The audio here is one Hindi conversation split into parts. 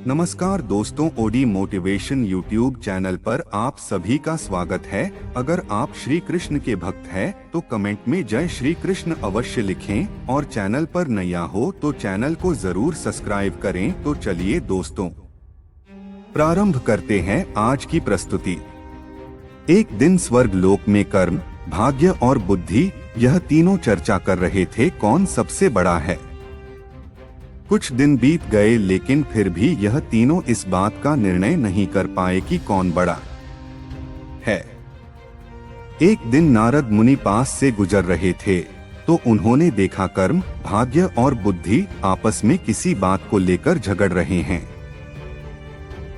नमस्कार दोस्तों, ओडी मोटिवेशन यूट्यूब चैनल पर आप सभी का स्वागत है। अगर आप श्री कृष्ण के भक्त हैं तो कमेंट में जय श्री कृष्ण अवश्य लिखें और चैनल पर नया हो तो चैनल को जरूर सब्सक्राइब करें। तो चलिए दोस्तों, प्रारंभ करते हैं आज की प्रस्तुति। एक दिन स्वर्ग लोक में कर्म, भाग्य और बुद्धि यह तीनों चर्चा कर रहे थे कौन सबसे बड़ा है। कुछ दिन बीत गए लेकिन फिर भी यह तीनों इस बात का निर्णय नहीं कर पाए कि कौन बड़ा है। एक दिन नारद मुनि पास से गुजर रहे थे तो उन्होंने देखा कर्म, भाग्य और बुद्धि आपस में किसी बात को लेकर झगड़ रहे हैं।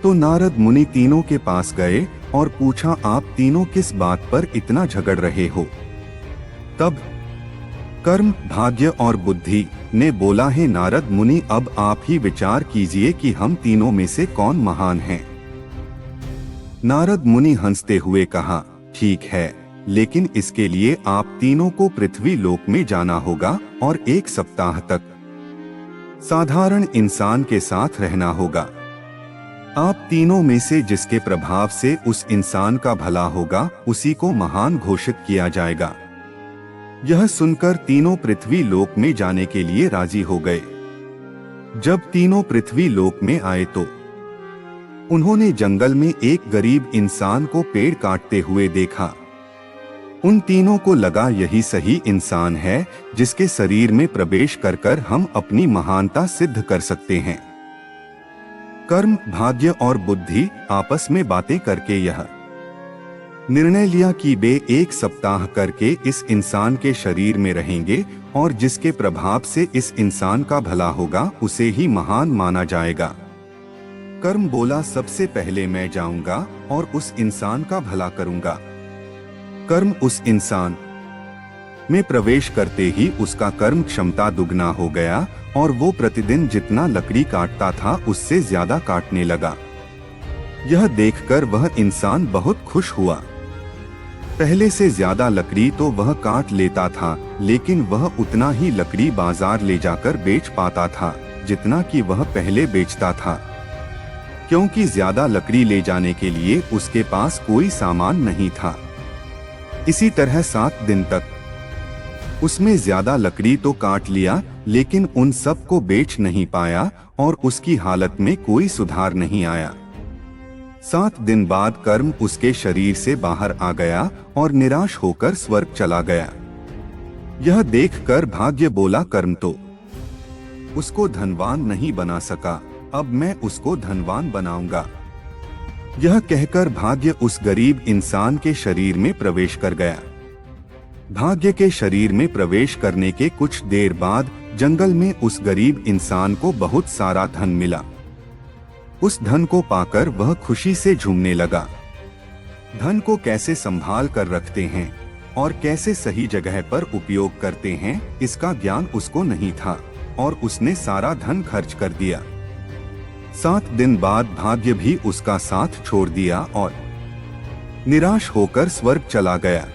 तो नारद मुनि तीनों के पास गए और पूछा, आप तीनों किस बात पर इतना झगड़ रहे हो। तब कर्म, भाग्य और बुद्धि ने बोला, है नारद मुनि, अब आप ही विचार कीजिए कि हम तीनों में से कौन महान है। नारद मुनि हंसते हुए कहा, ठीक है, लेकिन इसके लिए आप तीनों को पृथ्वी लोक में जाना होगा और 1 सप्ताह तक साधारण इंसान के साथ रहना होगा। आप तीनों में से जिसके प्रभाव से उस इंसान का भला होगा उसी को महान घोषित किया जाएगा। यह सुनकर तीनों पृथ्वी लोक में जाने के लिए राजी हो गए। जब तीनों पृथ्वी लोक में आए तो उन्होंने जंगल में एक गरीब इंसान को पेड़ काटते हुए देखा। उन तीनों को लगा यही सही इंसान है जिसके शरीर में प्रवेश कर हम अपनी महानता सिद्ध कर सकते हैं। कर्म, भाग्य और बुद्धि आपस में बातें करके यह निर्णय लिया कि वे 1 सप्ताह करके इस इंसान के शरीर में रहेंगे और जिसके प्रभाव से इस इंसान का भला होगा उसे ही महान माना जाएगा। कर्म बोला, सबसे पहले मैं जाऊंगा और उस इंसान का भला करूंगा। कर्म उस इंसान में प्रवेश करते ही उसका कर्म क्षमता दुगना हो गया और वो प्रतिदिन जितना लकड़ी काटता था उससे ज्यादा काटने लगा। यह देखकर वह इंसान बहुत खुश हुआ। पहले से ज्यादा लकड़ी तो वह काट लेता था, लेकिन वह उतना ही लकड़ी बाजार ले जाकर बेच पाता था जितना कि वह पहले बेचता था, क्योंकि ज्यादा लकड़ी ले जाने के लिए उसके पास कोई सामान नहीं था। इसी तरह 7 दिन तक उसमें ज्यादा लकड़ी तो काट लिया लेकिन उन सब को बेच नहीं पाया और उसकी हालत में कोई सुधार नहीं आया। 7 दिन बाद कर्म उसके शरीर से बाहर आ गया और निराश होकर स्वर्ग चला गया। यह देखकर भाग्य बोला, कर्म तो उसको धनवान नहीं बना सका, अब मैं उसको धनवान बनाऊंगा। यह कहकर भाग्य उस गरीब इंसान के शरीर में प्रवेश कर गया। भाग्य के शरीर में प्रवेश करने के कुछ देर बाद जंगल में उस गरीब इंसान को बहुत सारा धन मिला। उस धन को पाकर वह खुशी से झूमने लगा। धन को कैसे संभाल कर रखते हैं और कैसे सही जगह पर उपयोग करते हैं इसका ज्ञान उसको नहीं था और उसने सारा धन खर्च कर दिया। 7 दिन बाद भाग्य भी उसका साथ छोड़ दिया और निराश होकर स्वर्ग चला गया।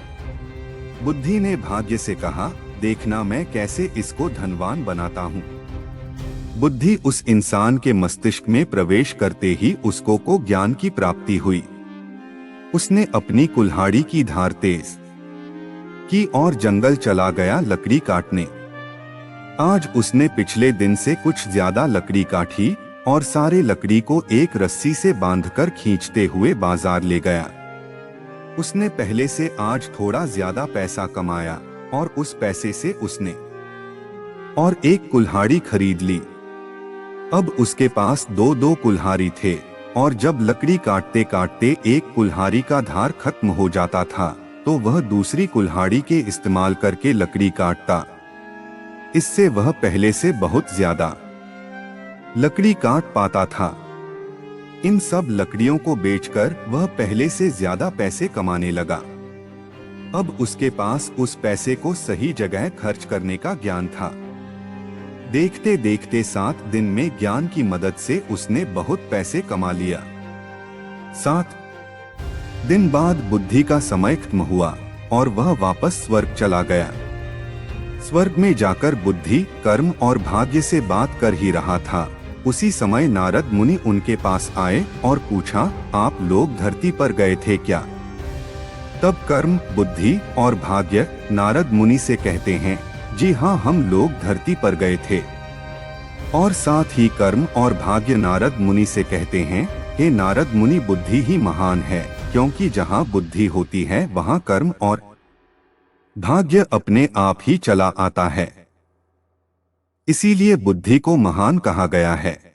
बुद्धि ने भाग्य से कहा, देखना मैं कैसे इसको धनवान बनाता हूँ। बुद्धि उस इंसान के मस्तिष्क में प्रवेश करते ही उसको को ज्ञान की प्राप्ति हुई। उसने अपनी कुल्हाड़ी की धार तेज की और जंगल चला गया लकड़ी काटने। आज उसने पिछले दिन से कुछ ज्यादा लकड़ी काटी और सारे लकड़ी को एक रस्सी से बांधकर खींचते हुए बाजार ले गया। उसने पहले से आज थोड़ा ज्यादा पैसा कमाया और उस पैसे से उसने और एक कुल्हाड़ी खरीद ली। अब उसके पास 2-2 कुल्हाड़ी थे और जब लकड़ी काटते काटते एक कुल्हाड़ी का धार खत्म हो जाता था तो वह दूसरी कुल्हाड़ी के इस्तेमाल करके लकड़ी काटता। इससे वह पहले से बहुत ज्यादा लकड़ी काट पाता था। इन सब लकड़ियों को बेचकर वह पहले से ज्यादा पैसे कमाने लगा। अब उसके पास उस पैसे को सही जगह खर्च करने का ज्ञान था। देखते देखते 7 दिन में ज्ञान की मदद से उसने बहुत पैसे कमा लिया। 7 दिन बाद बुद्धि का समय खत्म हुआ और वह वापस स्वर्ग चला गया। स्वर्ग में जाकर बुद्धि, कर्म और भाग्य से बात कर ही रहा था उसी समय नारद मुनि उनके पास आए और पूछा, आप लोग धरती पर गए थे क्या? तब कर्म, बुद्धि और भाग्य नारद मुनि से कहते हैं, जी हाँ, हम लोग धरती पर गए थे। और साथ ही कर्म और भाग्य नारद मुनि से कहते हैं, हे नारद मुनि, बुद्धि ही महान है, क्योंकि जहाँ बुद्धि होती है वहाँ कर्म और भाग्य अपने आप ही चला आता है। इसीलिए बुद्धि को महान कहा गया है।